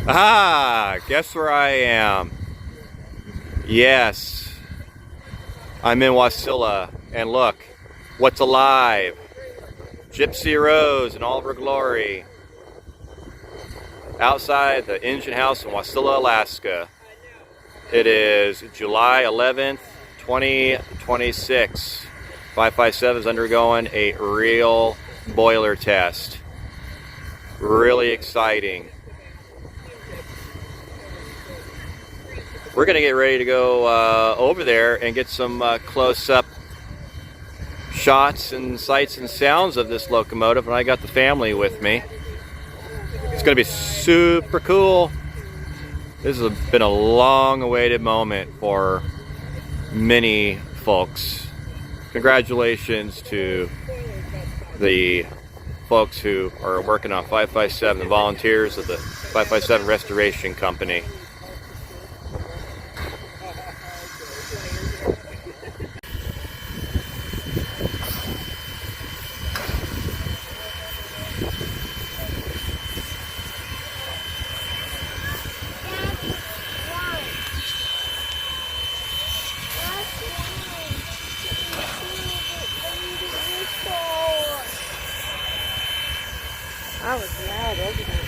Ah, guess where I am? Yes, I'm in Wasilla, and look, what's alive? Gypsy Rose in all of her glory. Outside the engine house in Wasilla, Alaska. It is July 11th, 2026. 557 is undergoing a real boiler test. Really exciting. We're gonna get ready to go over there and get some close-up shots and sights and sounds of this locomotive, and I got the family with me. It's gonna be super cool. This has been a long-awaited moment for many folks. Congratulations to the folks who are working on 557, the volunteers of the 557 Restoration Company. I was loud, wasn't it?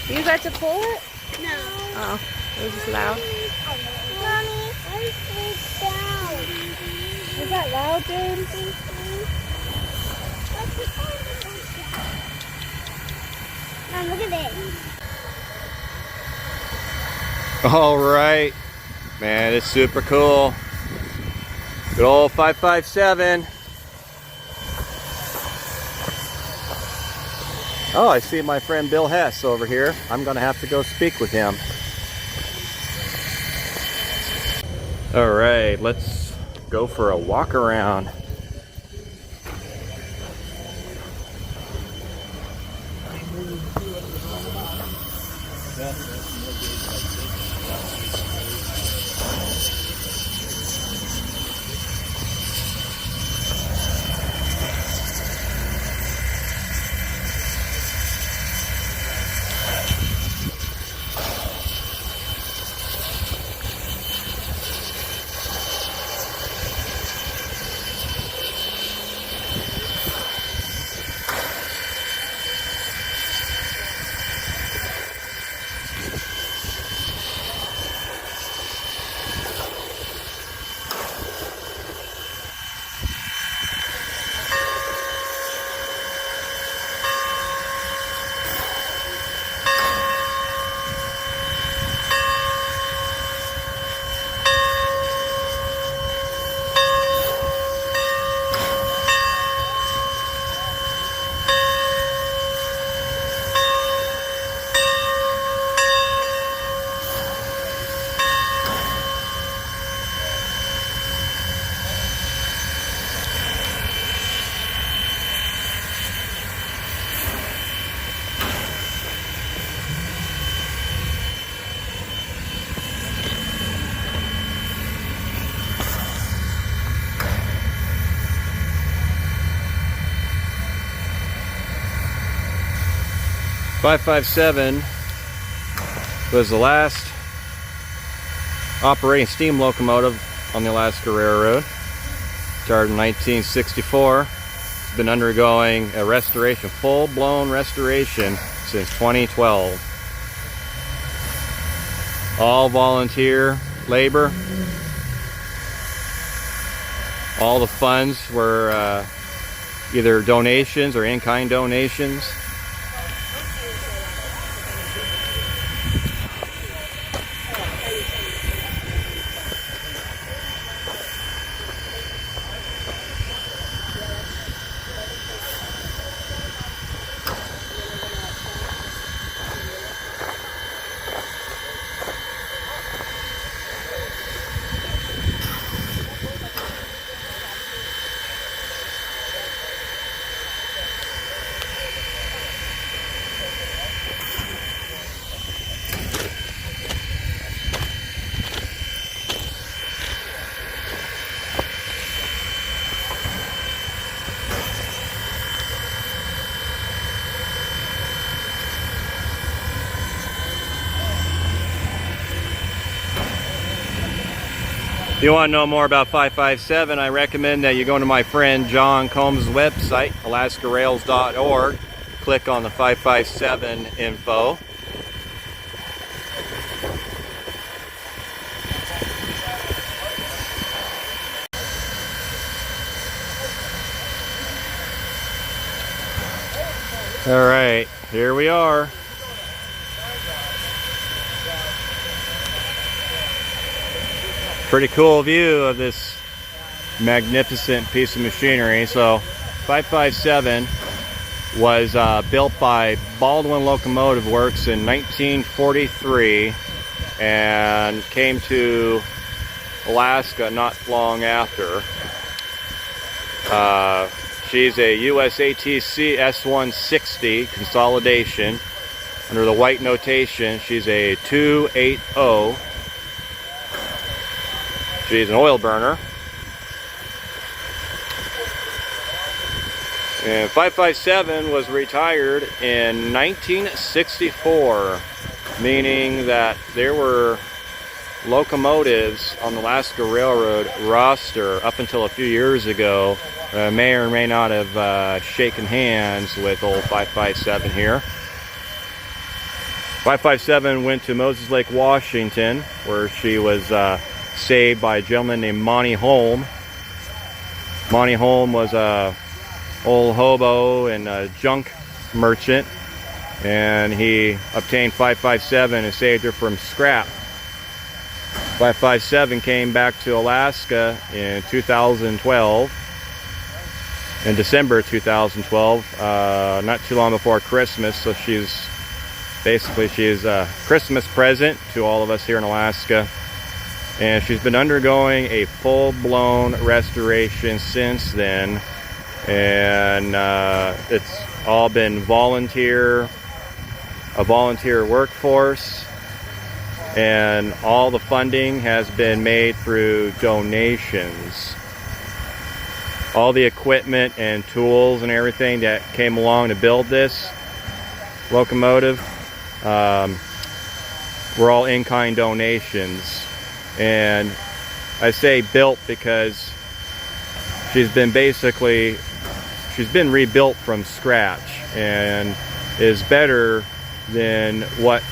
You got to pull it? No. Oh, it was just loud. Mommy, I slid down. Is that loud, James? Mom, look at this. All right, man, it's super cool. Good old 557. Oh, I see my friend Bill Hess over here. I'm gonna have to go speak with him. All right, let's go for a walk around. .557 was the last operating steam locomotive on the Alaska Railroad. Started in 1964. It's been undergoing a restoration, full-blown restoration, since 2012. All volunteer labor. All the funds were either donations or in-kind donations. If you want to know more about 557, I recommend that you go to my friend John Combs' website, alaskarails.org. Click on the 557 info. All right, here we are. Pretty cool view of this magnificent piece of machinery. So 557 was built by Baldwin Locomotive Works in 1943 and came to Alaska not long after. She's a USATC S160 consolidation. Under the white notation, she's a 280. She's an oil burner. And 557 was retired in 1964, meaning that there were locomotives on the Alaska Railroad roster up until a few years ago. May or may not have shaken hands with old 557 here. 557 went to Moses Lake, Washington, where she was saved by a gentleman named Monte Holm. Monte Holm was a old hobo and a junk merchant, and he obtained 557 and saved her from scrap. 557 came back to Alaska in 2012, in December 2012, not too long before Christmas. So she's a Christmas present to all of us here in Alaska. And she's been undergoing a full-blown restoration since then. And it's all been a volunteer workforce. And all the funding has been made through donations. All the equipment and tools and everything that came along to build this locomotive were all in-kind donations. And I say built because she's been rebuilt from scratch and is better than what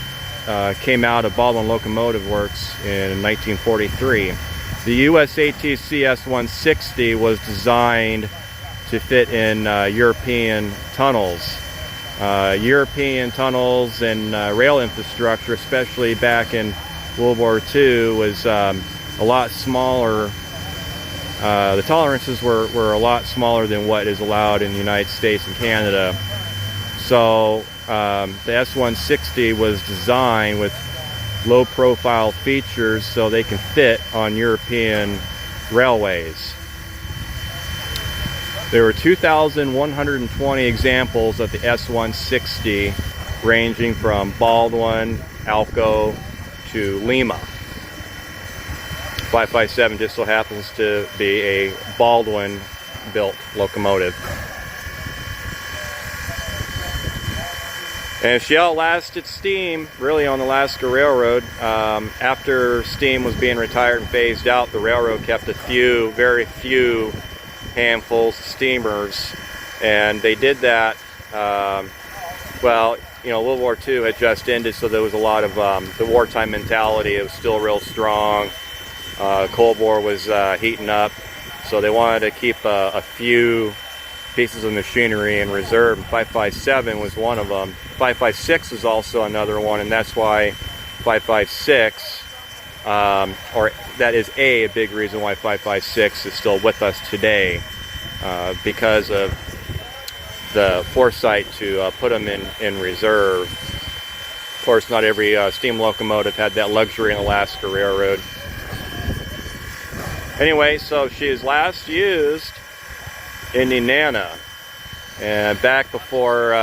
came out of Baldwin Locomotive Works in 1943. The USATC S160 was designed to fit in European tunnels. European tunnels and rail infrastructure, especially back in World War II, was a lot smaller. The tolerances were a lot smaller than what is allowed in the United States and Canada. So the S160 was designed with low profile features so they can fit on European railways. There were 2,120 examples of the S160 ranging from Baldwin, Alco to Lima. 557 just so happens to be a Baldwin built locomotive. And she outlasted steam really on the Alaska Railroad. After steam was being retired and phased out, the railroad kept very few handfuls of steamers, and they did that. Well, you know, World War II had just ended, so there was a lot of the wartime mentality. It was still real strong. Cold War was heating up, so they wanted to keep a few pieces of machinery in reserve, and 557 was one of them. 556 was also another one, and that's why 556, or that is a big reason why 556 is still with us today, because of the foresight to put them in reserve. Of course, not every steam locomotive had that luxury in Alaska Railroad. Anyway, so she is last used in Nenana, and back before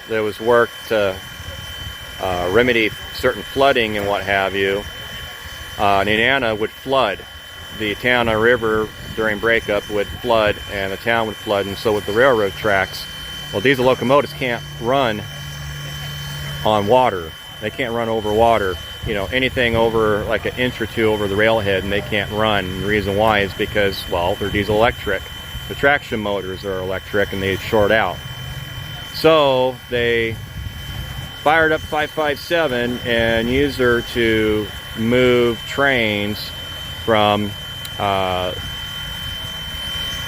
there was work to remedy certain flooding and what have you. Nenana would flood. The Tana River during breakup would flood, and the town would flood, and so would the railroad tracks. Well, diesel locomotives can't run on water. They can't run over water. you know, anything over like an inch or two over the railhead, and they can't run. And the reason why is because, well, they're diesel electric. The traction motors are electric and they short out. So they fired up 557 and used her to move trains from I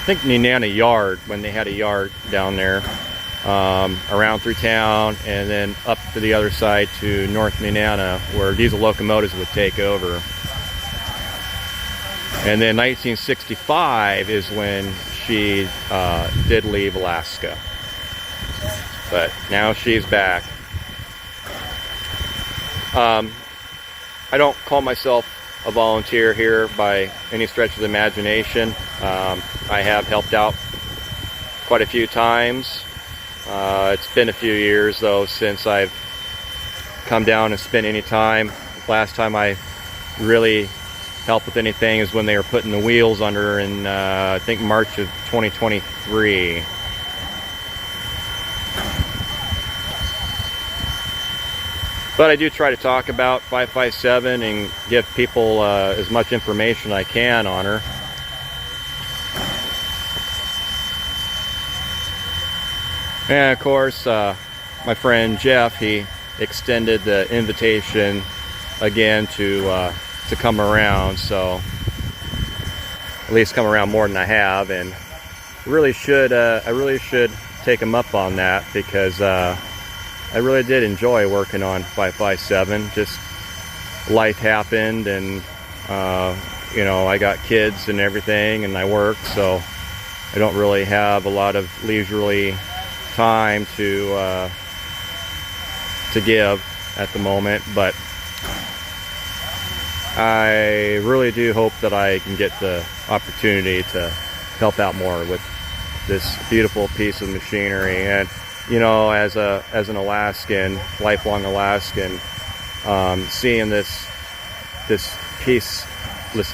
think Nenana Yard, when they had a yard down there, around through town, and then up to the other side to North Nenana, where diesel locomotives would take over. And then 1965 is when she did leave Alaska. But now she's back. I don't call myself a volunteer here by any stretch of the imagination. I have helped out quite a few times. It's been a few years though since I've come down and spent any time. Last time I really helped with anything is when they were putting the wheels under in I think March of 2023. But I do try to talk about 557 and give people as much information I can on her. And of course, my friend Jeff, he extended the invitation again to come around. So at least come around more than I have, and I really should take him up on that, because I really did enjoy working on 557. Just life happened, and you know, I got kids and everything, and I work, so I don't really have a lot of leisurely time to give at the moment. But I really do hope that I can get the opportunity to help out more with this beautiful piece of machinery. And you know, as an Alaskan, lifelong Alaskan, seeing this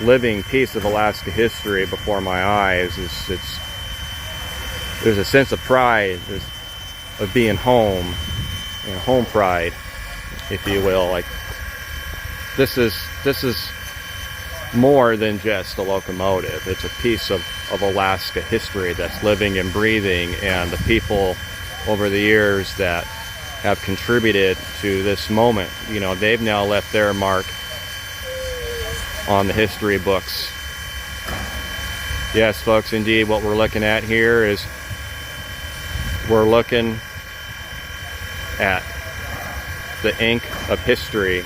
living piece of Alaska history before my eyes, there's a sense of pride, of being home, you know, home pride, if you will. Like this is more than just a locomotive. It's a piece of Alaska history that's living and breathing, and the people over the years that have contributed to this moment, you know, they've now left their mark on the history books. Yes, folks, indeed, what we're looking at here is we're looking at the ink of history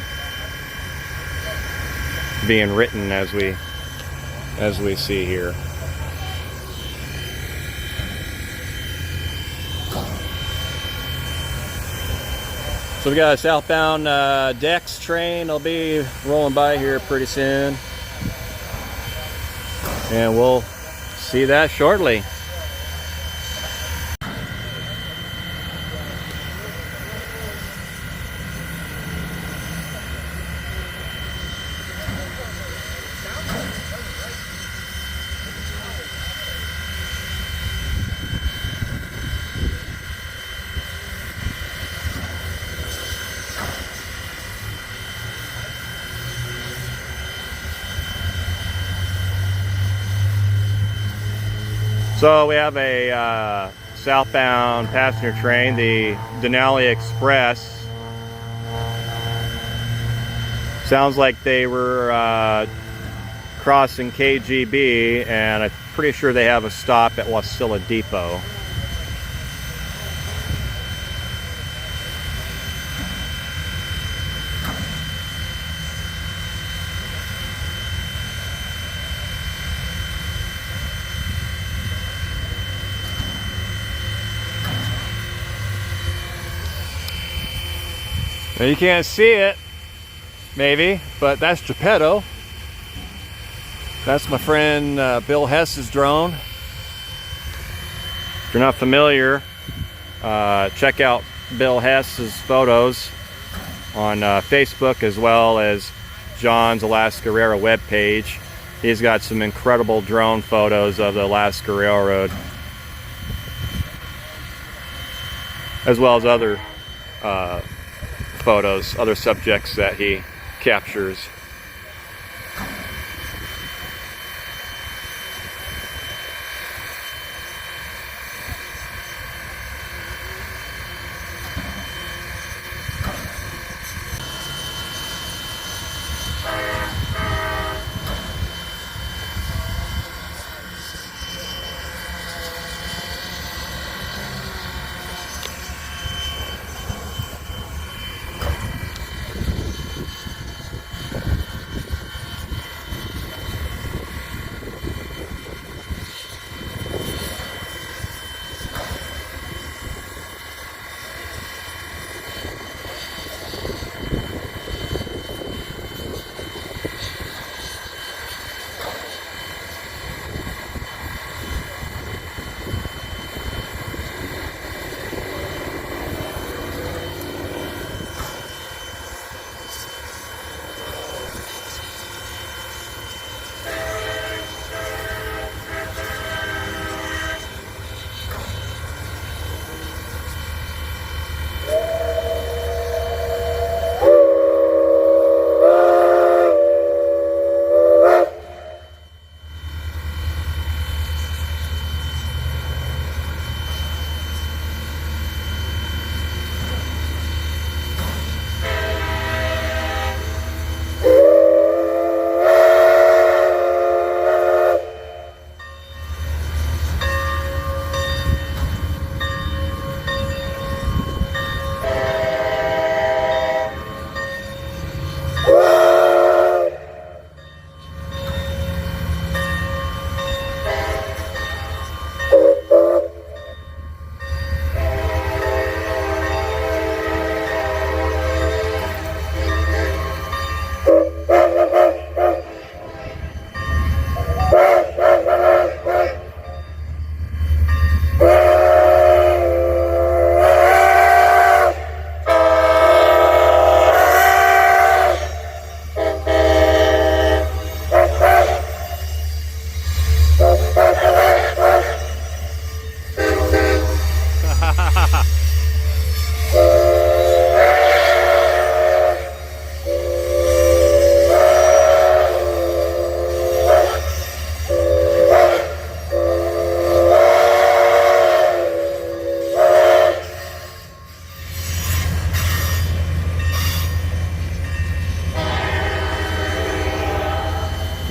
being written as we see here. So we got a southbound Dex train. They'll be rolling by here pretty soon, and we'll see that shortly. So we have a southbound passenger train, the Denali Express. Sounds like they were crossing KGB, and I'm pretty sure they have a stop at Wasilla Depot. Now you can't see it, maybe, but that's Geppetto. That's my friend Bill Hess's drone. If you're not familiar, check out Bill Hess's photos on Facebook, as well as John's Alaska Railroad webpage. He's got some incredible drone photos of the Alaska Railroad, as well as other photos, other subjects that he captures.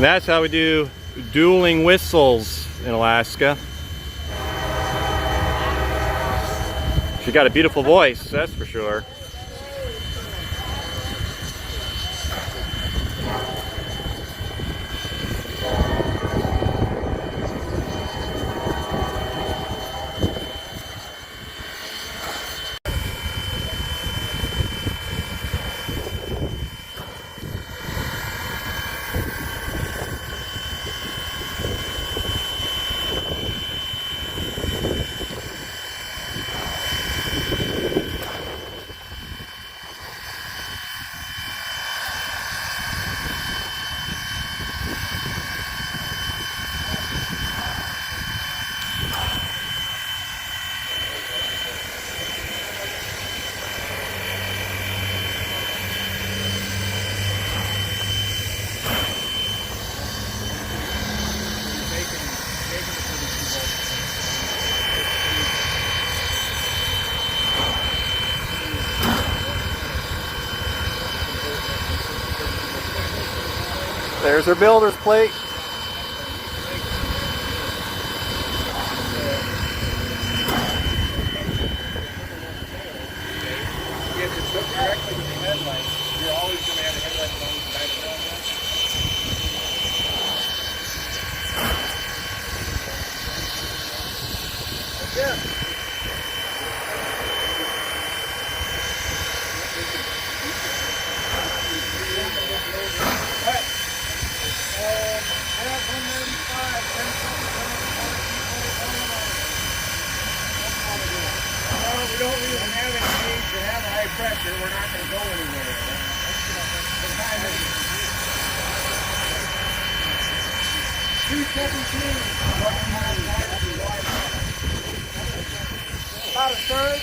And that's how we do dueling whistles in Alaska. She got a beautiful voice, that's for sure. There's her builder's plate. If it's hooked directly to the headlights, you're always going to have a headlight on the side of that. Yeah. We don't even have any needs to have high pressure. We're not going to go anywhere. The time is 217. About a third.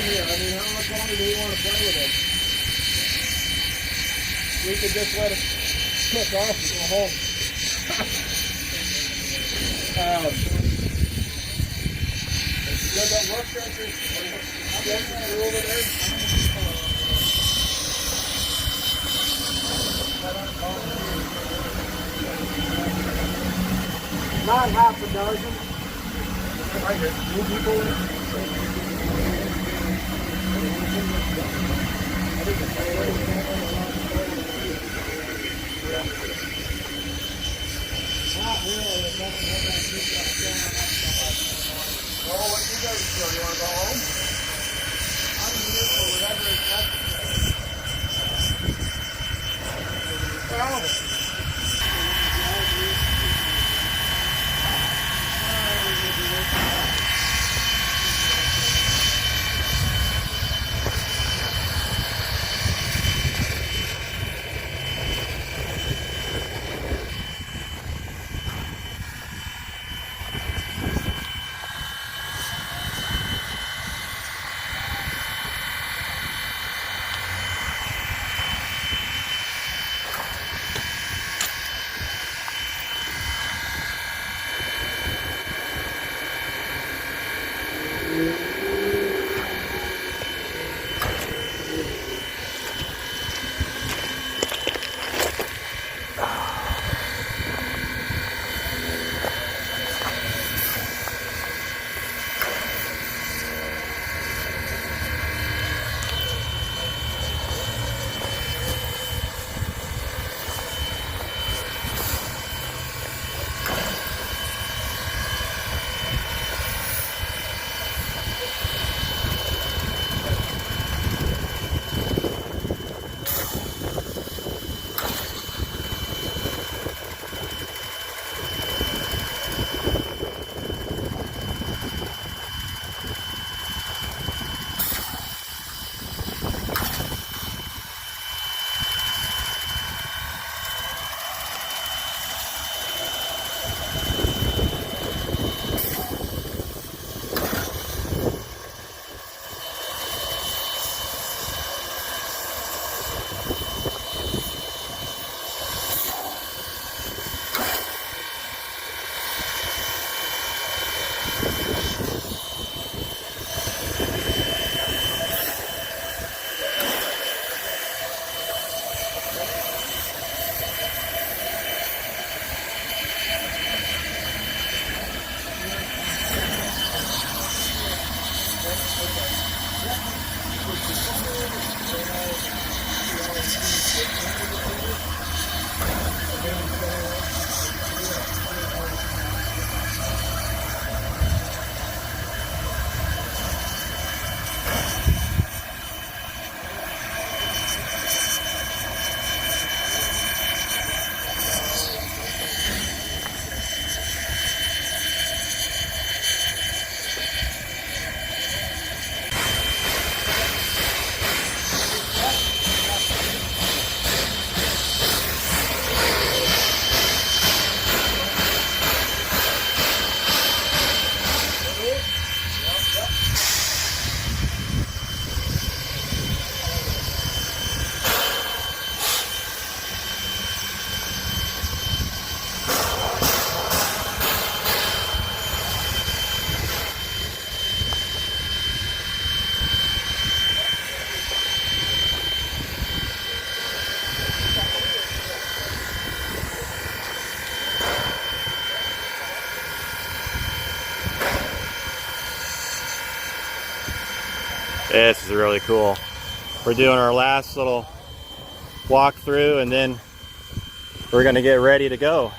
here. I mean, how much longer do we want to play with it? We could just let it cook off and go home. You got that work stretcher? You're over there? Not half a dozen. Right here. 2 people. Not really. Well, what do you guys feel? You want to go home? I'm here for whatever is necessary. This is really cool. We're doing our last little walk through and then we're gonna get ready to go.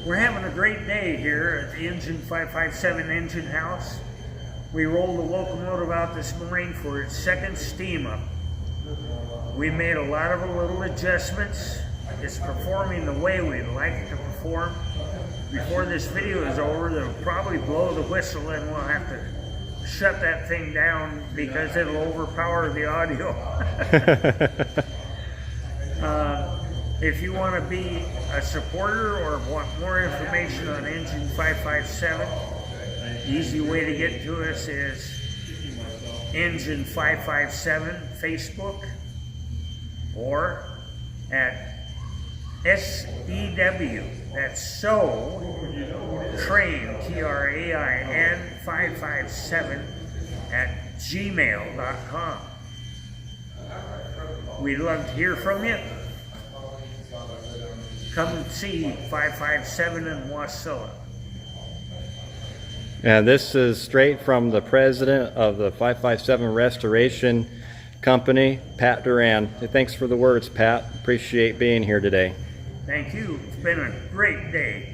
We're having a great day here at the Engine 557 Engine House. We rolled the locomotive out this morning for its second steam up. We made a lot of little adjustments. It's performing the way we'd like it to perform. Before this video is over, they'll probably blow the whistle and we'll have to shut that thing down because it'll overpower the audio. If you want to be a supporter or want more information on Engine 557, the easy way to get to us is Engine 557 Facebook or at SEW, that's So Train, TRAIN 557 at gmail.com. We'd love to hear from you. Come and see 557 in Wasilla. And this is straight from the president of the 557 Restoration Company, Pat Duran. Thanks for the words, Pat. Appreciate being here today. Thank you. It's been a great day.